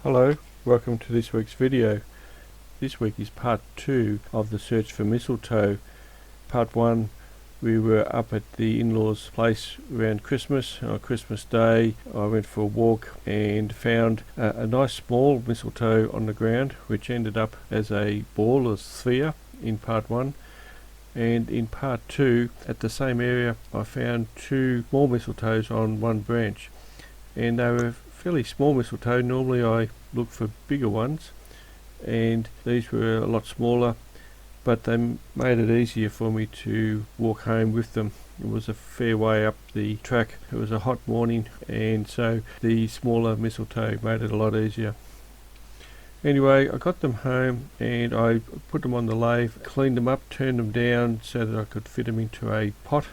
Hello, welcome to this week's video. This week is part 2 of the search for mistletoe. Part 1, we were up at the in-laws' place around Christmas. On Christmas Day I went for a walk and found a nice small mistletoe on the ground, which ended up as a ball, a sphere, in part 1. And in part 2, at the same area, I found 2 small mistletoes on one branch, and they were fairly small mistletoe. Normally I look for bigger ones, and these were a lot smaller, but they made it easier for me to walk home with them. It was a fair way up the track. It was a hot morning, and so the smaller mistletoe made it a lot easier. Anyway, I got them home and I put them on the lathe, cleaned them up, turned them down so that I could fit them into a pot,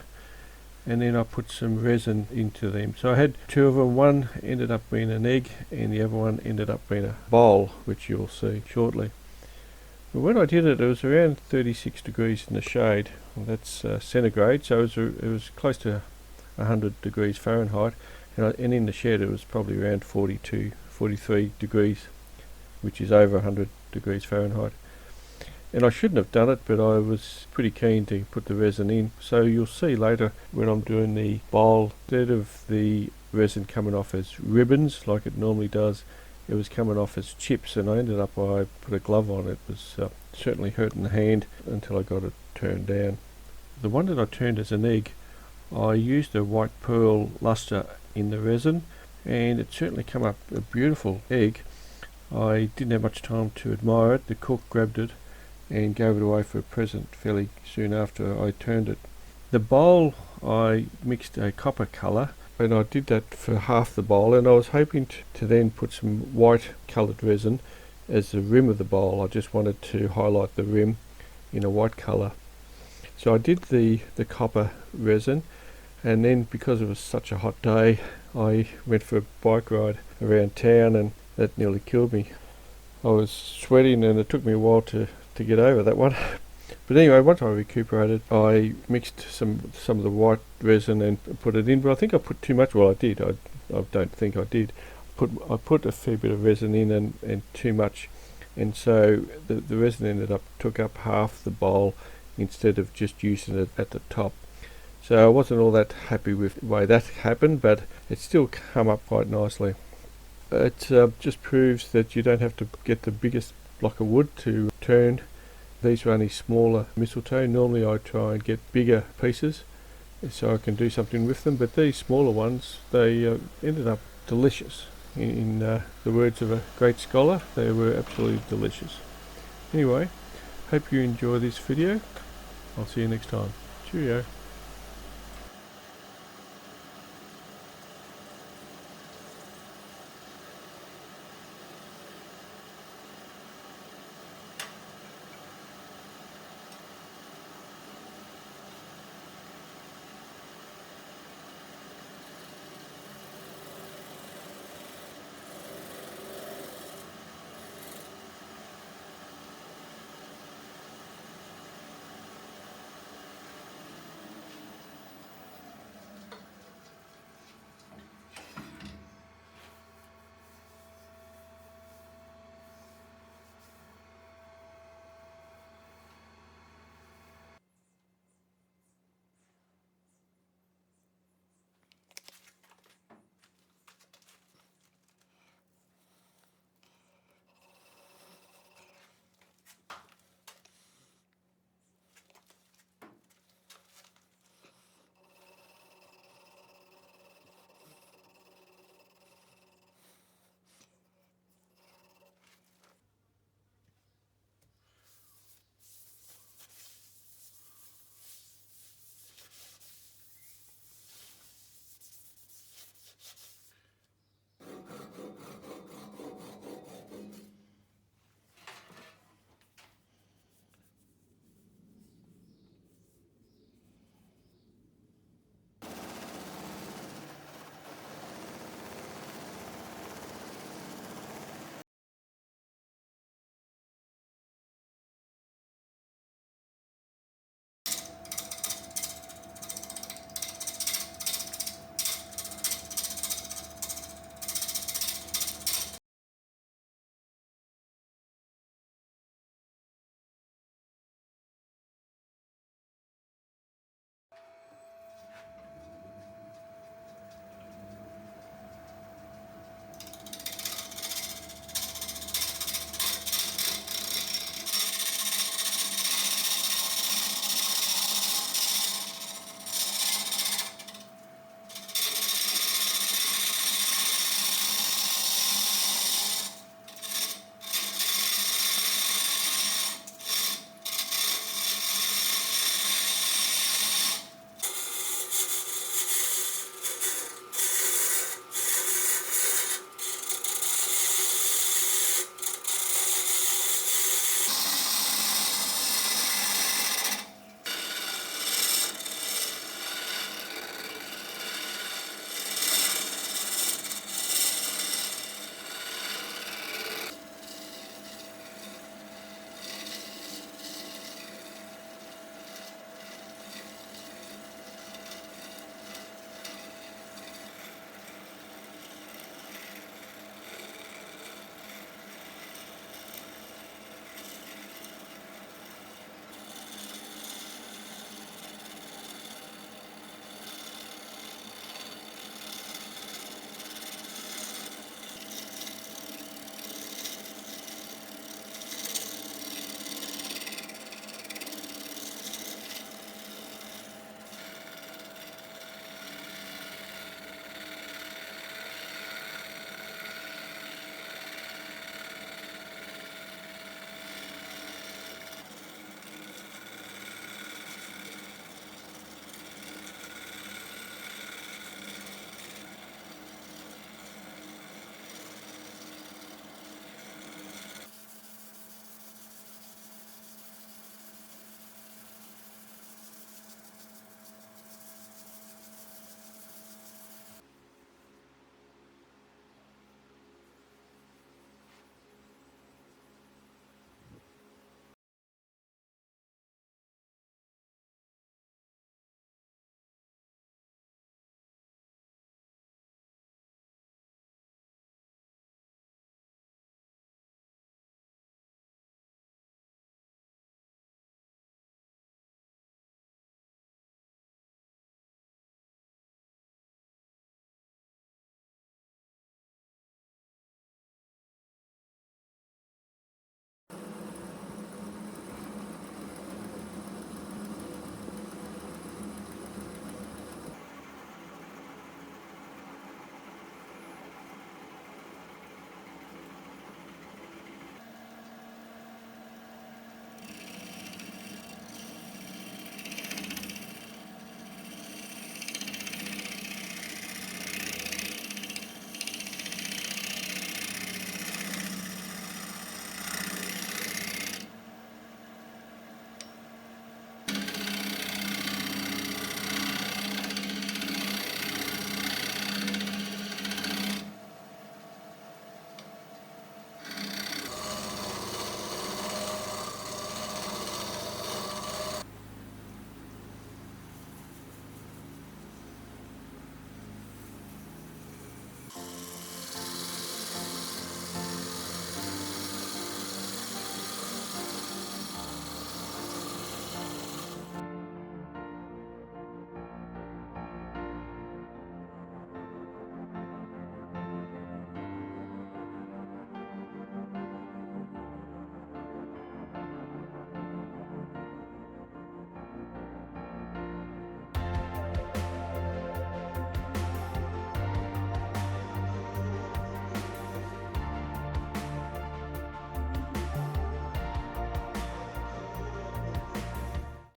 and then I put some resin into them. So I had 2 of them. One ended up being an egg and the other one ended up being a bowl, which you'll see shortly. But when I did it, it was around 36 degrees in the shade. Well, that's centigrade, so it was close to 100 degrees Fahrenheit, and in the shed it was probably around 42, 43 degrees, which is over 100 degrees Fahrenheit. And I shouldn't have done it, but I was pretty keen to put the resin in. So you'll see later when I'm doing the bowl, instead of the resin coming off as ribbons like it normally does, it was coming off as chips, and I ended up, I put a glove on. It was certainly hurting the hand until I got it turned down. The one that I turned as an egg, I used a white pearl luster in the resin, and it certainly came up a beautiful egg. I didn't have much time to admire it. The cook grabbed it and gave it away for a present fairly soon after I turned it. The bowl, I mixed a copper colour, and I did that for half the bowl, and I was hoping to then put some white coloured resin as the rim of the bowl. I just wanted to highlight the rim in a white colour. So I did the copper resin, and then because it was such a hot day, I went for a bike ride around town, and that nearly killed me. I was sweating and it took me a while to get over that one. But anyway, once I recuperated, I mixed some of the white resin and put it in, but I think I put too much. Well, I did. I don't think I did. I put a fair bit of resin in and too much, and so the resin took up half the bowl instead of just using it at the top. So I wasn't all that happy with the way that happened, but it still come up quite nicely. It just proves that you don't have to get the biggest block of wood to turn. These are only smaller mistletoe. Normally I try and get bigger pieces so I can do something with them, but these smaller ones, they ended up delicious. In the words of a great scholar, they were absolutely delicious. Anyway, hope you enjoy this video. I'll see you next time. Cheerio.